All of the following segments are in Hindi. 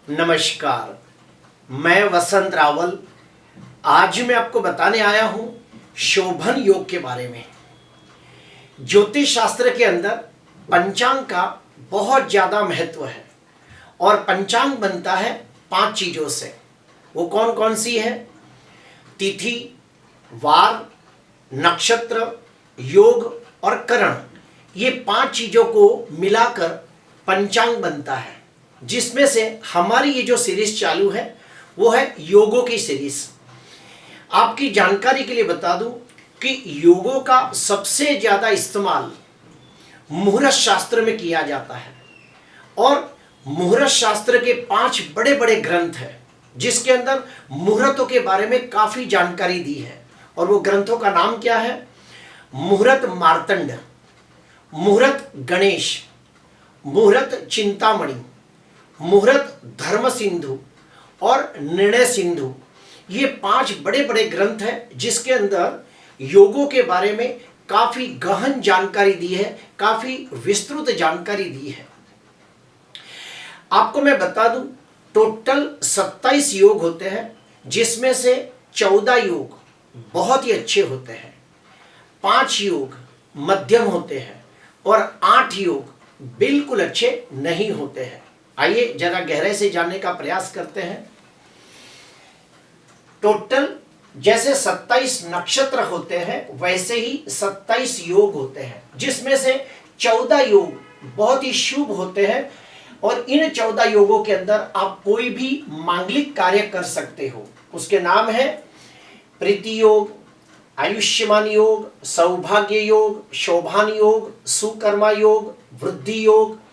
नमस्कार, मैं वसंत रावल। आज मैं आपको बताने आया हूं शोभन योग के बारे में। ज्योतिष शास्त्र के अंदर पंचांग का बहुत ज़्यादा महत्व है और पंचांग बनता है 5 चीज़ों से। वो कौन कौन सी है? तिथि, वार, नक्षत्र, योग और करण। ये 5 चीज़ों को मिलाकर पंचांग बनता है, जिसमें से हमारी ये जो सीरीज चालू है वो है योगों की सीरीज। आपकी जानकारी के लिए बता दूं कि योगों का सबसे ज़्यादा इस्तेमाल मुहूर्त शास्त्र में किया जाता है और मुहूर्त शास्त्र के 5 बड़े बड़े ग्रंथ हैं, जिसके अंदर मुहूर्तों के बारे में काफ़ी जानकारी दी है। और वो ग्रंथों का नाम क्या है? मुहूर्त मार्तंड, मुहूर्त गणेश, मुहूर्त चिंतामणि, मुहूर्त धर्म सिंधु और निर्णय सिंधु। ये 5 बड़े बड़े ग्रंथ हैं, जिसके अंदर योगों के बारे में काफ़ी गहन जानकारी दी है, काफ़ी विस्तृत जानकारी दी है। आपको मैं बता दूं, टोटल 27 योग होते हैं, जिसमें से 14 योग बहुत ही अच्छे होते हैं, 5 योग मध्यम होते हैं और 8 योग बिल्कुल अच्छे नहीं होते हैं। आइए जरा गहराई से जानने का प्रयास करते हैं। टोटल जैसे 27 नक्षत्र होते हैं, वैसे ही 27 योग होते हैं, जिसमें से 14 योग बहुत ही शुभ होते हैं। और इन 14 योगों के अंदर आप कोई भी मांगलिक कार्य कर सकते हो। उसके नाम है प्रीति योग, आयुष्मान योग, सौभाग्य योग, शोभान योग, सुकर्मा योग, वृद्धि योग,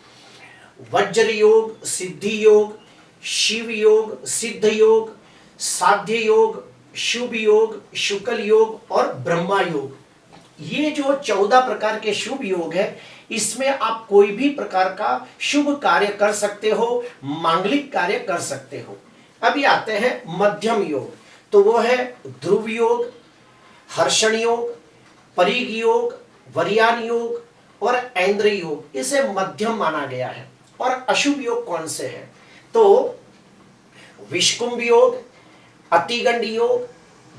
वज्र योग, सिद्धि योग, शिव योग, सिद्ध योग, साध्य योग, शुभ योग, शुक्ल योग और ब्रह्मा योग। ये जो 14 प्रकार के शुभ योग है, इसमें आप कोई भी प्रकार का शुभ कार्य कर सकते हो, मांगलिक कार्य कर सकते हो। अभी आते हैं मध्यम योग। तो वो है ध्रुव योग, हर्षण योग, परीग योग, वरियान योग और ऐन्द्र योग। इसे मध्यम माना गया है। और अशुभ योग कौन से हैं? तो विषकुंभ योग, अतिगंड योग,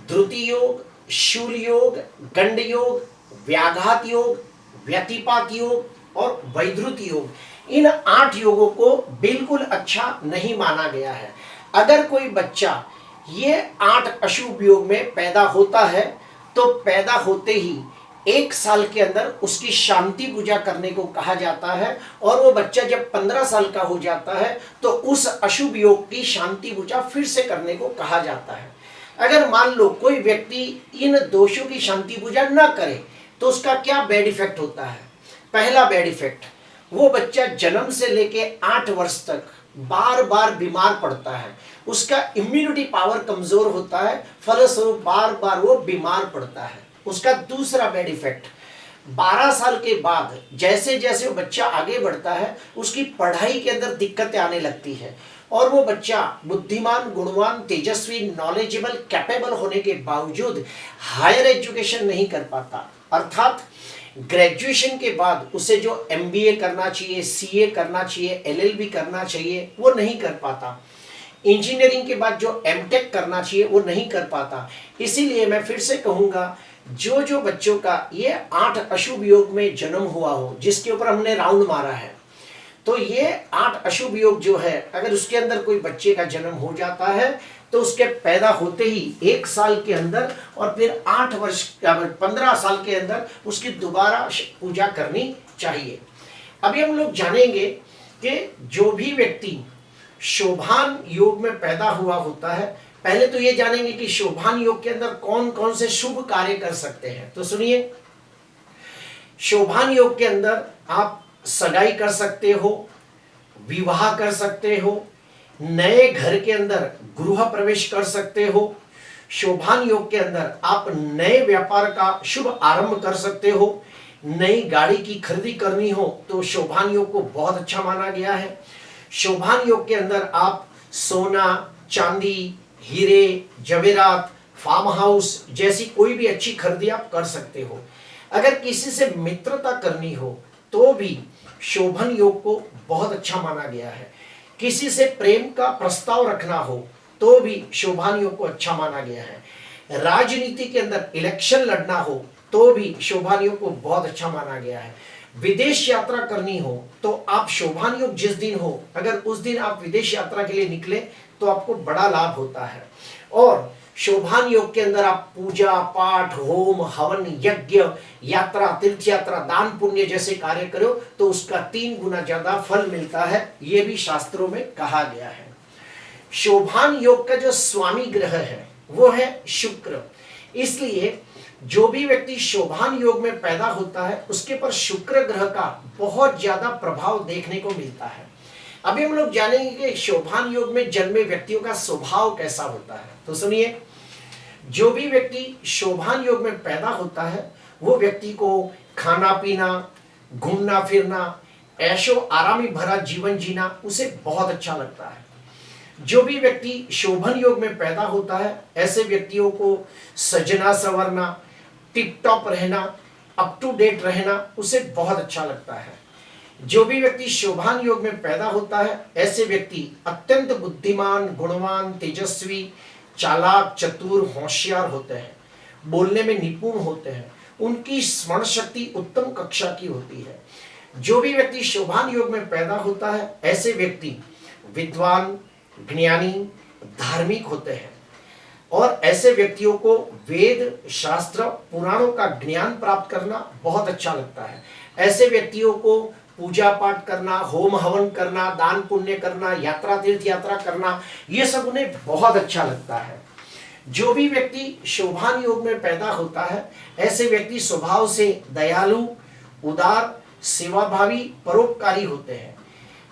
ध्रुति योग, शूल योग, गंड योग, व्याघात योग, व्यतिपात योग और वैद्रुत योग। इन 8 योगों को बिल्कुल अच्छा नहीं माना गया है। अगर कोई बच्चा ये 8 अशुभ योग में पैदा होता है, तो पैदा होते ही 1 साल के अंदर उसकी शांति पूजा करने को कहा जाता है। और वो बच्चा जब 15 साल का हो जाता है, तो उस अशुभ योग की शांति पूजा फिर से करने को कहा जाता है। अगर मान लो कोई व्यक्ति इन दोषों की शांति पूजा न करे, तो उसका क्या बैड इफेक्ट होता है? पहला बैड इफेक्ट, वो बच्चा जन्म से लेके 8 वर्ष तक बार बार बीमार पड़ता है। उसका इम्यूनिटी पावर कमजोर होता है, फलस्वरूप बार बार वो बीमार पड़ता है। उसका दूसरा बैड इफेक्ट, 12 साल के बाद जैसे जैसे वो बच्चा आगे बढ़ता है, उसकी पढ़ाई के अंदर दिक्कतें आने लगती है और वो बच्चा बुद्धिमान, गुणवान, तेजस्वी, नॉलेजेबल, कैपेबल होने के बावजूद हायर एजुकेशन नहीं कर पाता। अर्थात ग्रेजुएशन के बाद उसे जो MBA करना चाहिए, CA करना चाहिए, LLB करना चाहिए, वो नहीं कर पाता। इंजीनियरिंग के बाद जो MTech करना चाहिए, वो नहीं कर पाता। इसीलिए मैं फिर से कहूँगा, जो बच्चों का ये 8 अशुभ योग में जन्म हुआ हो, जिसके ऊपर हमने राउंड मारा है, तो ये 8 अशुभ योग जो है, अगर उसके अंदर कोई बच्चे का जन्म हो जाता है, तो उसके पैदा होते ही 1 साल के अंदर और फिर 8 वर्ष 15 साल के अंदर उसकी दोबारा पूजा करनी चाहिए। अभी हम लोग जानेंगे कि जो भी व्यक्ति शोभान योग में पैदा हुआ होता है, पहले तो ये जानेंगे कि शोभान योग के अंदर कौन कौन से शुभ कार्य कर सकते हैं। तो सुनिए, शोभान योग के अंदर आप सगाई कर सकते हो, विवाह कर सकते हो, नए घर के अंदर गृह प्रवेश कर सकते हो। शोभान योग के अंदर आप नए व्यापार का शुभ आरंभ कर सकते हो। नई गाड़ी की खरीदी करनी हो तो शोभान योग को बहुत अच्छा माना गया है। शोभान योग के अंदर आप सोना, चांदी, हीरे, जवेरात, फार्म हाउस जैसी कोई भी अच्छी खरीदी आप कर सकते हो। अगर किसी से मित्रता करनी हो तो भी शोभन योग को बहुत अच्छा माना गया है। किसी से प्रेम का प्रस्ताव रखना हो तो भी शोभान योग को अच्छा माना गया है। राजनीति के अंदर इलेक्शन लड़ना हो तो भी शोभान योग को बहुत अच्छा माना गया है। विदेश यात्रा करनी हो तो आप शोभान योग जिस दिन हो, अगर उस दिन आप विदेश यात्रा के लिए निकले तो आपको बड़ा लाभ होता है। और शोभान योग के अंदर आप पूजा पाठ, होम हवन, यज्ञ, यात्रा, तीर्थ यात्रा, दान पुण्य जैसे कार्य करो तो उसका 3 गुना ज्यादा फल मिलता है, यह भी शास्त्रों में कहा गया है। शोभान योग का जो स्वामी ग्रह है वो है शुक्र, इसलिए जो भी व्यक्ति शोभान योग में पैदा होता है उसके पर शुक्र ग्रह का बहुत ज्यादा प्रभाव देखने को मिलता है। अभी हम लोग जानेंगे कि शोभान योग में जन्मे व्यक्तियों का स्वभाव कैसा होता है। तो सुनिए, जो भी व्यक्ति शोभान योग में पैदा होता है वो व्यक्ति को खाना पीना, घूमना फिरना, ऐशो आरामी भरा जीवन जीना उसे बहुत अच्छा लगता है। जो भी व्यक्ति शोभन योग में पैदा होता है ऐसे व्यक्तियों को सजना संवरना, टिप टॉप रहना, अप टू डेट रहना उसे बहुत अच्छा लगता है। जो भी व्यक्ति शोभान योग में पैदा होता है ऐसे व्यक्ति अत्यंत बुद्धिमान, गुणवान, तेजस्वी, चालाक, चतुर, होशियार होते हैं, बोलने में निपुण होते हैं, उनकी स्मरण शक्ति उत्तम कक्षा की होती है। जो भी व्यक्ति शोभान योग में पैदा होता है ऐसे व्यक्ति विद्वान, ज्ञानी, धार्मिक होते हैं और ऐसे व्यक्तियों को वेद, शास्त्र, पुराणों का ज्ञान प्राप्त करना बहुत अच्छा लगता है। ऐसे व्यक्तियों को पूजा पाठ करना, होम हवन करना, दान पुण्य करना, यात्रा तीर्थ यात्रा करना, ये सब उन्हें बहुत अच्छा लगता है। जो भी व्यक्ति शोभान योग में पैदा होता है ऐसे व्यक्ति स्वभाव से दयालु, उदार, सेवाभावी, परोपकारी होते हैं।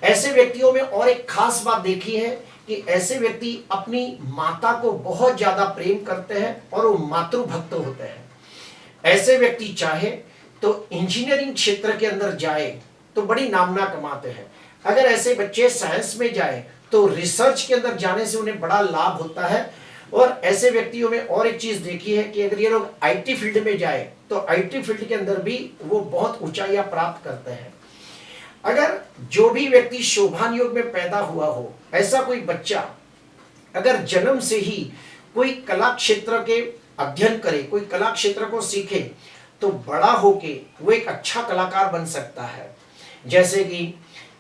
ऐसे व्यक्तियों में और एक खास बात देखी है कि ऐसे व्यक्ति अपनी माता को बहुत ज्यादा प्रेम करते हैं और वो मातृभक्त होते हैं। ऐसे व्यक्ति चाहे तो इंजीनियरिंग क्षेत्र के अंदर जाए तो बड़ी नामना कमाते हैं। अगर ऐसे बच्चे साइंस में जाए तो रिसर्च के अंदर जाने से उन्हें बड़ा लाभ होता है। और ऐसे व्यक्तियों में और एक चीज देखी है कि अगर ये लोग आईटी फील्ड में जाए तो आईटी फील्ड के अंदर भी वो बहुत ऊंचाइयां प्राप्त करते हैं। अगर जो भी व्यक्ति शोभान योग में पैदा हुआ हो ऐसा कोई बच्चा अगर जन्म से ही कोई कला क्षेत्र के अध्ययन करे, कोई कला क्षेत्र को सीखे तो बड़ा होके वो एक अच्छा कलाकार बन सकता है। जैसे कि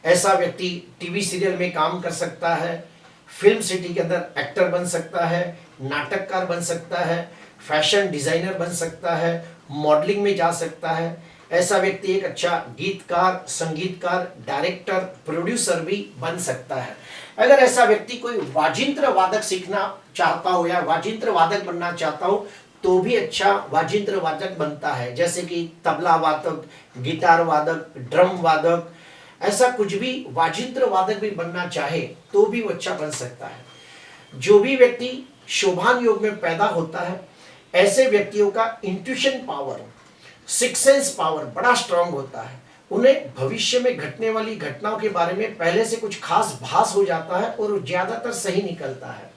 ऐसा व्यक्ति टीवी सीरियल में काम कर सकता है, फिल्म सिटी के अंदर एक्टर बन सकता है, नाटककार बन सकता है, फैशन डिजाइनर बन सकता है, मॉडलिंग में जा सकता है। ऐसा व्यक्ति एक अच्छा गीतकार, संगीतकार, डायरेक्टर, प्रोड्यूसर भी बन सकता है। अगर ऐसा व्यक्ति कोई वाजिंत्र वादक सीखना चाहता हो या वाजिंत्र वादक बनना चाहता हो तो भी अच्छा वाजिंत्र वादक बनता है, जैसे कि तबला वादक, गिटार वादक, ड्रम वादक, ऐसा कुछ भी वाजिंत्र वादक भी बनना चाहे तो भी वो अच्छा बन सकता है। जो भी व्यक्ति शोभान योग में पैदा होता है ऐसे व्यक्तियों का intuition power, six sense power बड़ा स्ट्रांग होता है। उन्हें भविष्य में घटने वाली घटनाओं के बारे में पहले से कुछ खास भास हो जाता है और वो ज्यादातर सही निकलता है।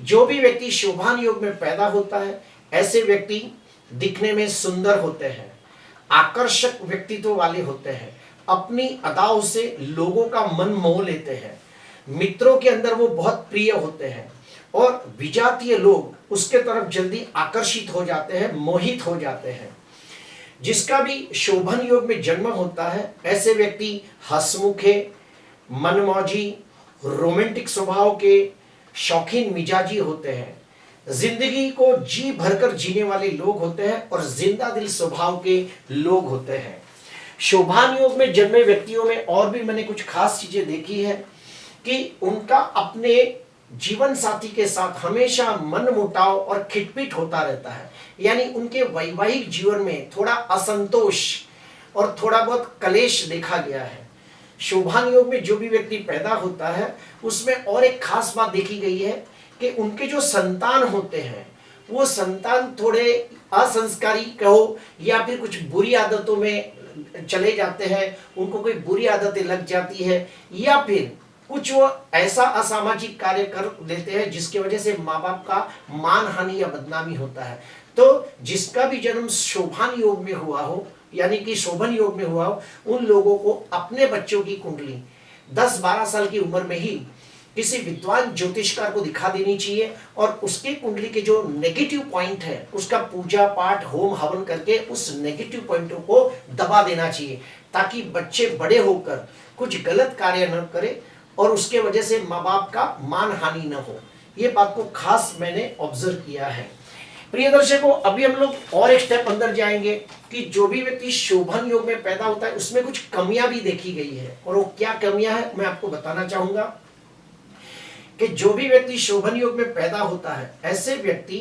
जो भी व्यक्ति शोभान योग में पैदा होता है ऐसे व्यक्ति दिखने में सुंदर होते हैं, आकर्षक व्यक्तित्व वाले होते हैं, अपनी अदाओं से लोगों का मन मोह लेते हैं, मित्रों के अंदर वो बहुत प्रिय होते हैं और विजातीय लोग उसके तरफ जल्दी आकर्षित हो जाते हैं, मोहित हो जाते हैं। जिसका भी शोभन योग में जन्म होता है ऐसे व्यक्ति हंसमुखे, मनमौजी, रोमांटिक स्वभाव के, शौकीन मिजाजी होते हैं। जिंदगी को जी भरकर जीने वाले लोग होते हैं और जिंदा दिल स्वभाव के लोग होते हैं। शोभान योग में जन्मे व्यक्तियों में और भी मैंने कुछ खास चीजें देखी है कि उनका अपने जीवन साथी के साथ हमेशा मनमुटाव और खिटपिट होता रहता है, यानी उनके वैवाहिक जीवन में थोड़ा असंतोष और थोड़ा बहुत कलेश देखा गया है। शोभान योग में जो भी व्यक्ति पैदा होता है उसमें और एक खास बात देखी गई है कि उनके जो संतान होते हैं वो संतान थोड़े असंस्कारी कहो या फिर कुछ बुरी आदतों में चले जाते हैं, उनको कोई बुरी आदतें लग जाती है या फिर कुछ वो ऐसा असामाजिक कार्य कर देते हैं जिसकी वजह से माँ बाप का मान हानि या बदनामी होता है। तो जिसका भी जन्म शोभान योग में हुआ हो यानी कि शोभन योग में हुआ हो उन लोगों को अपने बच्चों की कुंडली 10-12 साल की उम्र में ही किसी विद्वान ज्योतिषकार को दिखा देनी चाहिए और उसके कुंडली के जो नेगेटिव पॉइंट है उसका पूजा पाठ होम हवन करके उस नेगेटिव पॉइंटों को दबा देना चाहिए, ताकि बच्चे बड़े होकर कुछ गलत कार्य न करें और उसके वजह से माँ बाप का मान हानि न हो। ये बात को खास मैंने ऑब्जर्व किया है। प्रिय दर्शकों, अभी हम लोग और एक स्टेप अंदर जाएंगे कि जो भी व्यक्ति शोभन योग में पैदा होता है उसमें कुछ कमियां भी देखी गई है, और वो क्या कमियां है मैं आपको बताना चाहूंगा कि जो भी व्यक्ति शोभन योग में पैदा होता है ऐसे व्यक्ति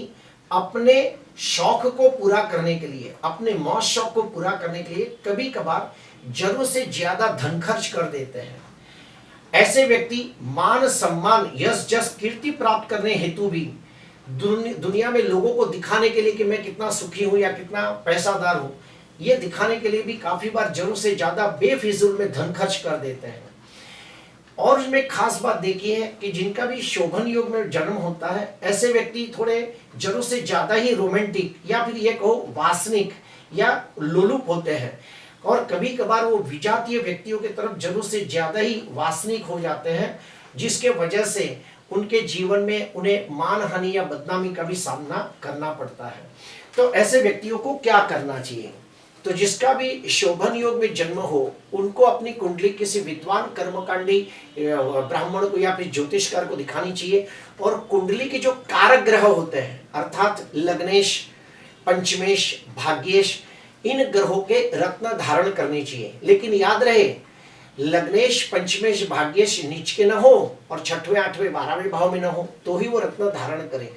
अपने शौक को पूरा करने के लिए, अपने मौज शौक को पूरा करने के लिए कभी कभार जरूरत से ज्यादा धन खर्च कर देते हैं। ऐसे व्यक्ति मान सम्मान यश जस कीर्ति प्राप्त करने हेतु भी दुनिया में लोगों को दिखाने के लिए कि मैं कितना सुखी हूं या कितना पैसादार हूं, ये दिखाने के लिए भी काफी बार जरूरत से ज्यादा बेफिजूल में धन खर्च कर देते हैं। और उसमें खास बात देखिए है कि जिनका भी शोभन योग में जन्म होता है ऐसे व्यक्ति थोड़े जरूरत से ज्यादा ही रोमांटिक या फिर ये कहो वासनिक या लोलुप होते हैं, और कभी कभार वो विजातीय व्यक्तियों की तरफ जरूरत से ज्यादा ही वासनिक हो जाते हैं, जिसके वजह से उनके जीवन में उन्हें मान हानि या बदनामी का भी सामना करना पड़ता है। तो ऐसे व्यक्तियों को क्या करना चाहिए? तो जिसका भी शोभन योग में जन्म हो उनको अपनी कुंडली किसी विद्वान कर्मकांडी ब्राह्मण को या फिर ज्योतिषकार को दिखानी चाहिए, और कुंडली के जो कारक ग्रह होते हैं अर्थात लग्नेश, पंचमेश, भाग्येश, इन ग्रहों के रत्न धारण करने चाहिए। लेकिन याद रहे, लग्नेश, पंचमेश, भाग्येश नीच के न हो और 6वें, 8वें, 12वें भाव में न हो तो ही वो रत्न धारण करे।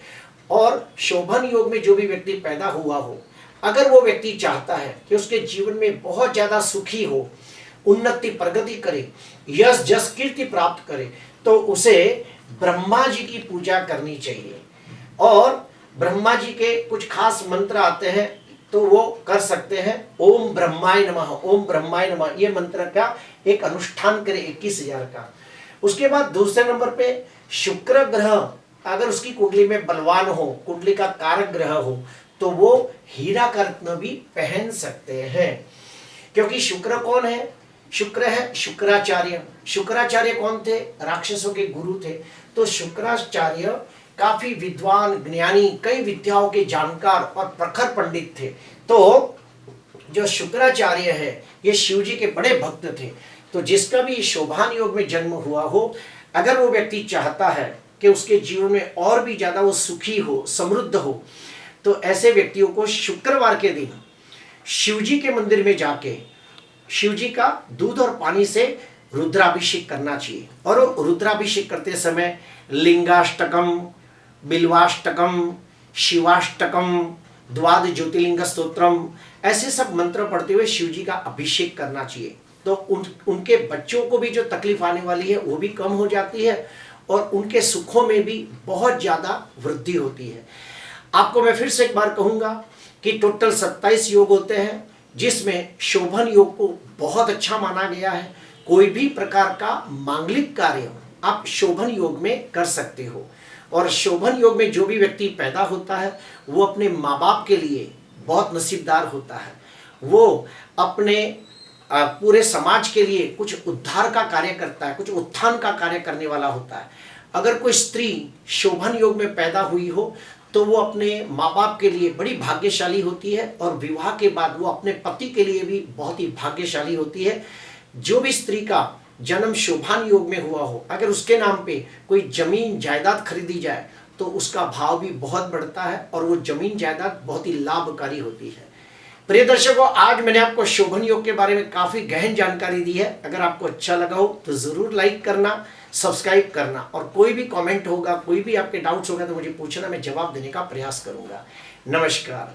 और शोभन योग में जो भी व्यक्ति पैदा हुआ हो, अगर वो व्यक्ति चाहता है कि उसके जीवन में बहुत ज्यादा सुखी हो, उन्नति प्रगति करे, यश जस कीर्ति प्राप्त करे, तो उसे ब्रह्मा जी की पूजा करनी चाहिए। और ब्रह्मा जी के कुछ खास मंत्र आते हैं तो वो कर सकते हैं। ओम ब्रह्माय नमः, ओम ब्रह्माय नमः, ये मंत्र का एक अनुष्ठान करे 21,000 का। उसके बाद दूसरे नंबर पे शुक्र ग्रह अगर उसकी कुंडली में बलवान हो, कुंडली का कारक ग्रह हो, तो वो हीरा का रत्न भी पहन सकते हैं। क्योंकि शुक्र कौन है? शुक्र है शुक्राचार्य। शुक्राचार्य कौन थे? राक्षसों के गुरु थे। तो शुक्राचार्य काफी विद्वान, ज्ञानी, कई विद्याओं के जानकार और प्रखर पंडित थे। तो जो शुक्राचार्य है ये शिव जी के बड़े भक्त थे। तो जिसका भी शोभन योग में जन्म हुआ हो, अगर वो व्यक्ति चाहता है कि उसके जीवन में और भी ज्यादा वो सुखी हो, समृद्ध हो, तो ऐसे व्यक्तियों को शुक्रवार के दिन शिव जी के मंदिर में जाके शिव जी का दूध और पानी से रुद्राभिषेक करना चाहिए। और रुद्राभिषेक करते समय लिंगाष्टकम, बिल्वाष्टकम, शिवाष्टकम, द्वाद ज्योतिर्लिंग स्तोत्रम, ऐसे सब मंत्र पढ़ते हुए शिव जी का अभिषेक करना चाहिए। तो उनके बच्चों को भी जो तकलीफ आने वाली है वो भी कम हो जाती है और उनके सुखों में भी बहुत ज्यादा वृद्धि होती है। आपको मैं फिर से एक बार कहूंगा कि टोटल 27 योग होते हैं, जिसमें शोभन योग को बहुत अच्छा माना गया है। कोई भी प्रकार का मांगलिक कार्य आप शोभन योग में कर सकते हो। और शोभन योग में जो भी व्यक्ति पैदा होता है वो अपने माँ बाप के लिए बहुत नसीबदार होता है। वो अपने पूरे समाज के लिए कुछ उद्धार का कार्य करता है, कुछ उत्थान का कार्य करने वाला होता है। अगर कोई स्त्री शोभन योग में पैदा हुई हो तो वो अपने माँ बाप के लिए बड़ी भाग्यशाली होती है, और विवाह के बाद वो अपने पति के लिए भी बहुत ही भाग्यशाली होती है। जो भी स्त्री का जन्म शोभन योग में हुआ हो, अगर उसके नाम पे कोई जमीन जायदाद खरीदी जाए तो उसका भाव भी बहुत बढ़ता है और वो जमीन जायदाद बहुत ही लाभकारी होती है। प्रिय दर्शकों, आज मैंने आपको शोभन योग के बारे में काफी गहन जानकारी दी है। अगर आपको अच्छा लगा हो तो जरूर लाइक करना, सब्सक्राइब करना, और कोई भी कमेंट होगा, कोई भी आपके डाउट्स होगा तो मुझे पूछना, मैं जवाब देने का प्रयास करूंगा। नमस्कार।